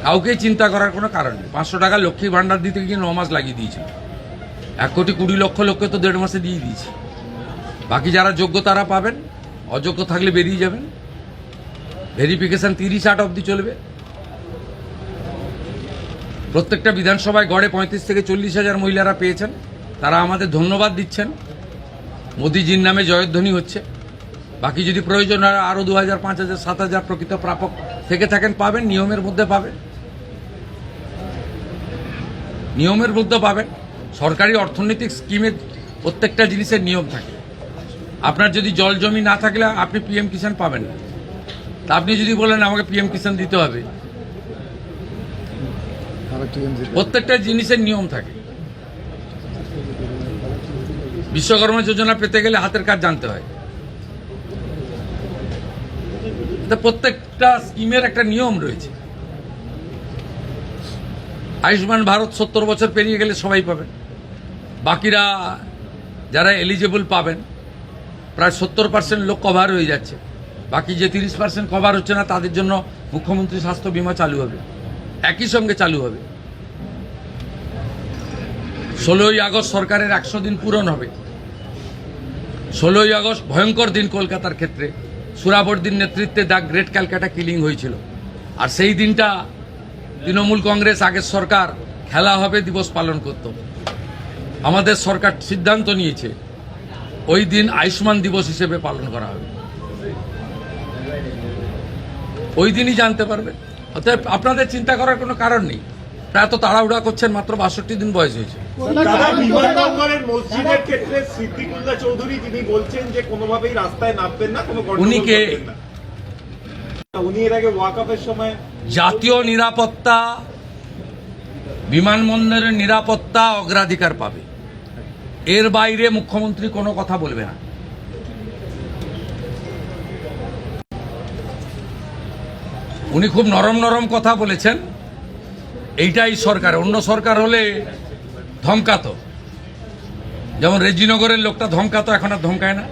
কাউকেই চিন্তা করার কোনো কারণ নেই। 500 টাকা লক্ষ্মী ভাণ্ডার দিতে গিয়ে 9 মাস লাগিয়ে দিয়েছিল। 1,20,00,000 লোককে তো 1.5 মাসে দিয়ে দিয়েছি। বাকি যারা যোগ্য তারা পাবেন, অযোগ্য থাকলে বেরিয়ে যাবেন। ভেরিফিকেশন 30-8 অবধি চলবে। প্রত্যেকটা বিধানসভায় গড়ে 35 থেকে 40 হাজার মহিলারা পেয়েছেন। তারা আমাদের ধন্যবাদ দিচ্ছেন। মোদিজির নামে জয়ধ্বনি হচ্ছে। বাকি যদি প্রয়োজন হয় আরও 2,000, 5,000, 7,000 প্রকৃত প্রাপক থেকে থাকেন পাবেন, নিয়মের মধ্যে পাবেন। নিয়মের মধ্যে পাবেন। সরকারি অর্থনৈতিক স্কিমের প্রত্যেকটা জিনিসের নিয়ম থাকে। আপনার যদি জল জমি না থাকলে আপনি পিএম কিষাণ পাবেন না। তা আপনি যদি বলেন আমাকে পিএম কিষাণ দিতে হবে, প্রত্যেকটা জিনিসের নিয়ম থাকে। বিশ্বকর্মা যোজনা পেতে গেলে হাতের কাজ জানতে হয়। প্রত্যেকটা স্কিমের একটা নিয়ম রয়েছে। আয়ুষ্মান ভারত 70 বছর পেরিয়ে গেলে সবাই পাবেন। বাকিরা যারা এলিজেবল পাবেন, প্রায় 70% লোক কভার হয়ে যাচ্ছে। বাকি যে 30% কভার হচ্ছে না তাদের জন্য মুখ্যমন্ত্রী স্বাস্থ্য বীমা চালু হবে, একই সঙ্গে চালু হবে। 16ই আগস্ট সরকারের 100 দিন পূরণ হবে। 16ই আগস্ট ভয়ঙ্কর দিন কলকাতার ক্ষেত্রে। সুরাবর্দির নেতৃত্বে দ্য গ্রেট ক্যালকাটা কিলিং হয়েছিল। আর সেই দিনটা তৃণমূল কংগ্রেস আগের সরকার খেলা হবে দিবস পালন করত। আমাদের সরকার সিদ্ধান্ত নিয়েছে ওই দিন আয়ুষ্মান দিবস হিসেবে পালন করা হবে। ওই দিনই জানতে পারবে। অতএব আপনাদের চিন্তা করার কোনো কারণ নেই। এত তাড়াহুড়া করছেন, মাত্র 62 দিন বয়স হয়েছে। বিমানবন্দরের মসজিদের ক্ষেত্রে সিদ্দিকুল্লাহ চৌধুরী তিনি বলছেন যে কোনোভাবেই রাস্তায় নামবেন না, কোনো গন্ডগোল করবেন না। উনি এর আগে ওয়াকআপের সময় জাতীয় নিরাপত্তা, বিমানবন্দরের নিরাপত্তা অগ্রাধিকার পাবে। এর বাইরে মুখ্যমন্ত্রী কোনো কথা বলবে না। উনি খুব নরম নরম কথা বলেছেন। এইটাই সরকার। অন্য সরকার হলে ধমকাতো, যেমন রেজিনগরের লোকটা ধমকাতো, এখন আর ধমকায় না।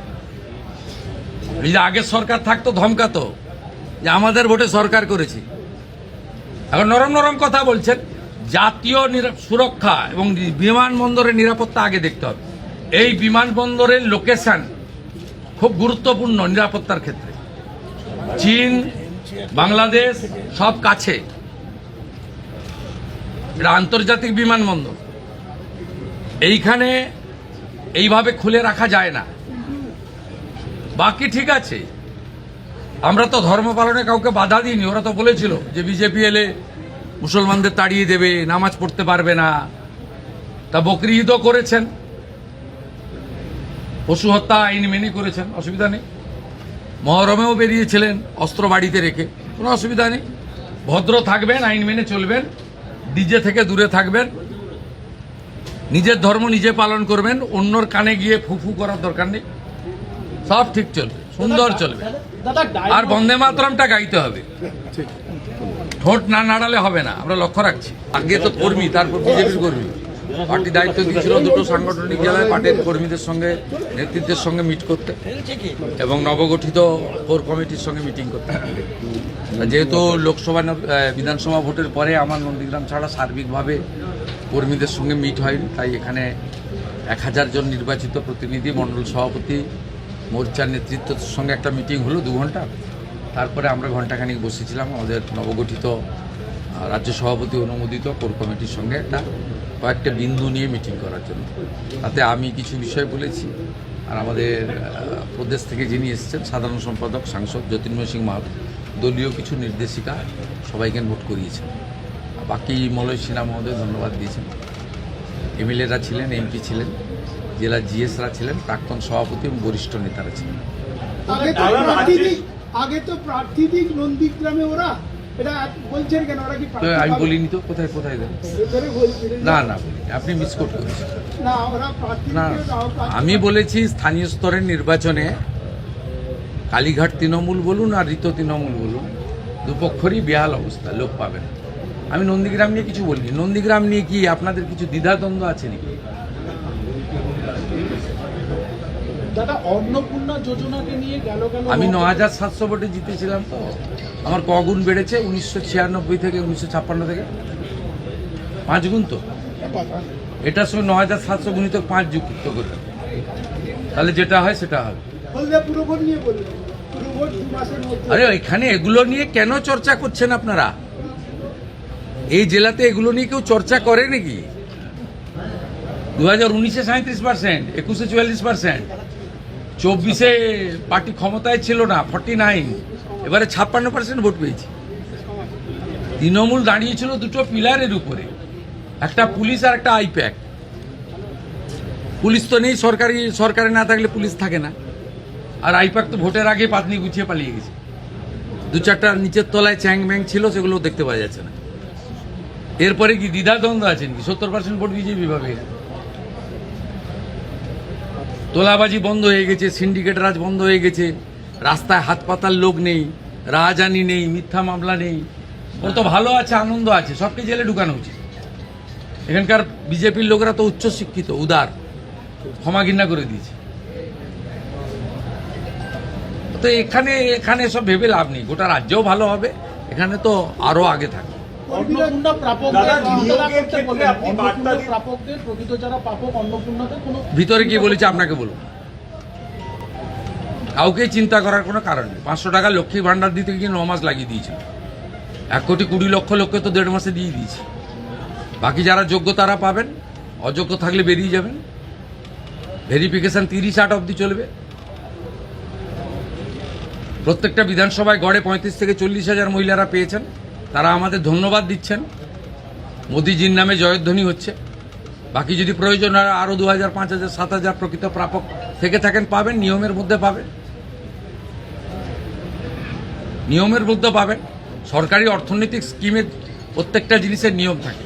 এই যে আগের সরকার থাকতো ধমকাতো যে আমাদের ভোটে সরকার করেছি। এখন নরম নরম কথা বলছেন। জাতীয় সুরক্ষা এবং বিমানবন্দরের নিরাপত্তা আগে দেখতে হবে। এই বিমানবন্দরের লোকেশন খুব গুরুত্বপূর্ণ নিরাপত্তার ক্ষেত্রে। চীন, বাংলাদেশ সব কাছে। এটা আন্তর্জাতিক বিমানবন্দর। এইখানে এইভাবে খুলে রাখা যায় না। বাকি ঠিক আছে, আমরা তো ধর্ম পালনে কাউকে বাধা দিইনি। ওরা তো বলেছিল যে বিজেপি এলে মুসলমানদের তাড়িয়ে দেবে, নামাজ পড়তে পারবে না। তা বকরি ঈদও করেছেন, পশু হত্যা আইন মেনে করেছেন, অসুবিধা নেই। মহরমেও বেরিয়েছিলেন অস্ত্র বাড়িতে রেখে, কোনো অসুবিধা নেই। ভদ্র থাকবেন, আইন মেনে চলবেন, ডিজে থেকে দূরে থাকবেন, নিজের ধর্ম নিজে পালন করবেন। অন্যর কানে গিয়ে ফুফু করার দরকার নেই। সব ঠিক চলবে, সুন্দর চলবে। আর বন্দে মাতরমটা গাইতে হবে। ঠোঁট না নাড়ালে হবে না, আমরা লক্ষ্য রাখছি। আগে তো কর্মী, তারপর বিজেপির কর্মী। পার্টি দায়িত্ব দিয়েছিল দুটো সাংগঠনিক জেলায় পার্টির কর্মীদের সঙ্গে, নেতৃত্বের সঙ্গে মিট করতে এবং নবগঠিত কোর কমিটির সঙ্গে মিটিং করতে। যেহেতু লোকসভা বিধানসভা ভোটের পরে আমার নন্দীগ্রাম ছাড়া সার্বিকভাবে কর্মীদের সঙ্গে মিট হয়নি, তাই এখানে 1000 জন নির্বাচিত প্রতিনিধি, মণ্ডল সভাপতি, মোর্চার নেতৃত্বের সঙ্গে একটা মিটিং হলো 2 ঘন্টা। তারপরে আমরা ঘণ্টাখানিক বসেছিলাম আমাদের নবগঠিত রাজ্য সভাপতি অনুমোদিত কোর কমিটির সঙ্গে একটা কয়েকটা বিন্দু নিয়ে মিটিং করার জন্য। তাতে আমি কিছু বিষয় বলেছি, আর আমাদের প্রদেশ থেকে যিনি এসেছেন সাধারণ সম্পাদক সাংসদ জ্যোতির্ময় সিং মাহাতো দলীয় কিছু নির্দেশিকা সবাইকে নোট করিয়েছেন। বাকি মলয় সিনহা মহোদয় ধন্যবাদ দিয়েছেন। এমএলএরা ছিলেন, এমপি ছিলেন, জেলা জিএসরা ছিলেন, প্রাক্তন সভাপতি এবং বরিষ্ঠ নেতারা ছিলেন। আগে তো প্রার্থীদিক নন্দীগ্রামে ওরা এটা বলছেন কেন? ওরা কি আমি বলিনি তো, কোথায় কোথায় দেন? না না বলিনি, আপনি মিসকোট করেছেন। না, আমি বলেছি স্থানীয় স্তরের নির্বাচনে কালীঘাট তৃণমূল বলুন আর ঋত তৃণমূল বলুন, দুপক্ষরই বেহাল অবস্থা, লোক পাবেন। আমি নন্দীগ্রাম নিয়ে কিছু বলিনি। নন্দীগ্রাম নিয়ে কি আপনাদের কিছু দ্বিধাদ্বন্দ্ব আছে নাকি? দাদা অন্নপূর্ণা যোজনাকে নিয়ে গেল আমি ৯,৭০০ ভোটে জিতেছিলাম, তো আমার কগুণ বেড়েছে 1996 থেকে 1956 থেকে 5 গুণ। তো এটার সঙ্গে ৯,৭০০ গুণিত 5 যুক্ত করে, তাহলে যেটা হয় সেটা হবে। হলদিয়া পুরো ভোট নিয়ে বললেন, পুরো ভোট 2 মাসের মধ্যে। আরে এখানে এগুলো নিয়ে কেন চর্চা করছেন আপনারা? এই জেলাতে এগুলো নিয়ে কেউ চর্চা করে নাকি? 2019-এ 37%, 21-এ 44%, 24-এ পার্টি ক্ষমতায় ছিল না 49, এবারে 56% ভোট পেয়েছি। তৃণমূল দাঁড়িয়েছিল দুটো পিলারের উপরে, একটা পুলিশ আর একটা আইপ্যাক। পুলিশ তো নেই, সরকারে না থাকলে পুলিশ থাকে না, আর আইপ্যাক তো ভোটের আগে পাতনি গুছিয়ে পালিয়ে গেছে। 2-4টা নিচের তলায় চ্যাং ম্যাং ছিল, সেগুলো দেখতে পাওয়া যাচ্ছে না। এরপরে কি দ্বিধাদ্বন্দ্ব আছেন কি? 70% ভোট বিজেপি পাবে। তোলাবাজি বন্ধ হয়ে গেছে, সিন্ডিকেট রাজ বন্ধ হয়ে গেছে, রাস্তায় হাত পাতার লোক নেই, রাজধানী নেই, মিথ্যা মামলা নেই। ওর তো ভালো আছে, আনন্দ আছে, সবকে জেলে ঢুকানো উচিত। এখানকার বিজেপির লোকেরা তো উচ্চ শিক্ষিত, উদার, ক্ষমা ঘৃণা করে দিয়েছে। তো এখানে সব ভেবে লাভ নেই। গোটা রাজ্যও ভালো হবে, এখানে তো আরো আগে থাকে। অন্নপূর্ণা প্রাপকদের দাদা, চিন্তা নিয়োগের করতে ক্ষেত্রে বললেন। আপনি বার্তা অন্নপূর্ণা দিন। প্রাপকদের, প্রকৃত যারা প্রাপক অন্নপূর্ণাদের কোনো ভিতরে গিয়ে বলেছে আপনাকে বলুন, কাউকে চিন্তা করার কোনো কারণ নেই। 500 টাকা লক্ষ্মী ভান্ডার দিতে গিয়ে 9 মাস লাগিয়ে দিয়েছিল। 1,20,00,000 লোককে তো 1.5 মাসে দিয়ে দিয়েছে। বাকি যারা যোগ্য তারা পাবেন, অযোগ্য থাকলে বেরিয়ে যাবেন। ভেরিফিকেশন 30-8 অবধি চলবে। প্রত্যেকটা বিধানসভায় গড়ে 35 থেকে 40,000 মহিলারা পেয়েছেন, তারা আমাদের ধন্যবাদ দিচ্ছেন। মোদিজির নামে জয়ধ্বনি হচ্ছে। বাকি যদি প্রয়োজন হয় আরও 2,000, 5,000, 7,000 প্রকৃত প্রাপক থেকে থাকেন, পাবেন, নিয়মের মধ্যে পাবেন, নিয়মের মধ্যে পাবেন। সরকারি অর্থনৈতিক স্কিমের প্রত্যেকটা জিনিসের নিয়ম থাকে।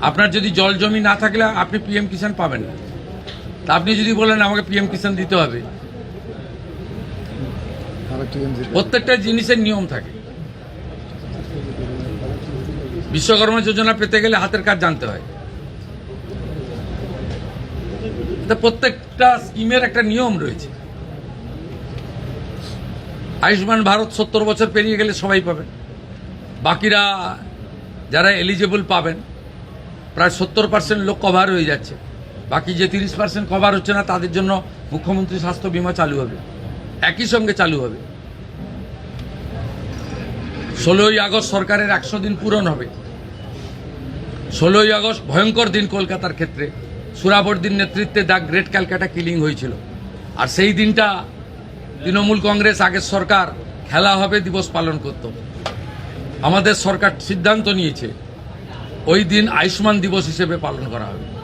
আপনার যদি জল জমি না থাকলে আপনি পিএম কিষাণ পাবেন না। তা আপনি যদি বলেন আমাকে পিএম কিষাণ দিতে হবে, প্রত্যেকটা জিনিসের নিয়ম থাকে। বিশ্বকর্মা যোজনা পেতে গেলে হাতের কাজ জানতে হয়। প্রত্যেকটা স্কিমের একটা নিয়ম রয়েছে। আয়ুষ্মান ভারত 70 বছর পেরিয়ে গেলে সবাই পাবেন। বাকিরা যারা এলিজেবল পাবেন, প্রায় 70% লোক কভার হয়ে যাচ্ছে। বাকি যে 30% কভার হচ্ছে না, তাদের জন্য মুখ্যমন্ত্রী স্বাস্থ্য বীমা চালু হবে, একই সঙ্গে চালু হবে। 16ই আগস্ট সরকারের 100 দিন পূরণ হবে। 16ই আগস্ট ভয়ঙ্কর দিন কলকাতার ক্ষেত্রে। সুরাবর্দির নেতৃত্বে দ্য গ্রেট ক্যালকাটা কিলিং হয়েছিল। আর সেই দিনটা তৃণমূল কংগ্রেস আগের সরকার খেলা হবে দিবস পালন করত। আমাদের সরকার সিদ্ধান্ত নিয়েছে ওই দিন আয়ুষ্মান দিবস হিসেবে পালন করা হবে।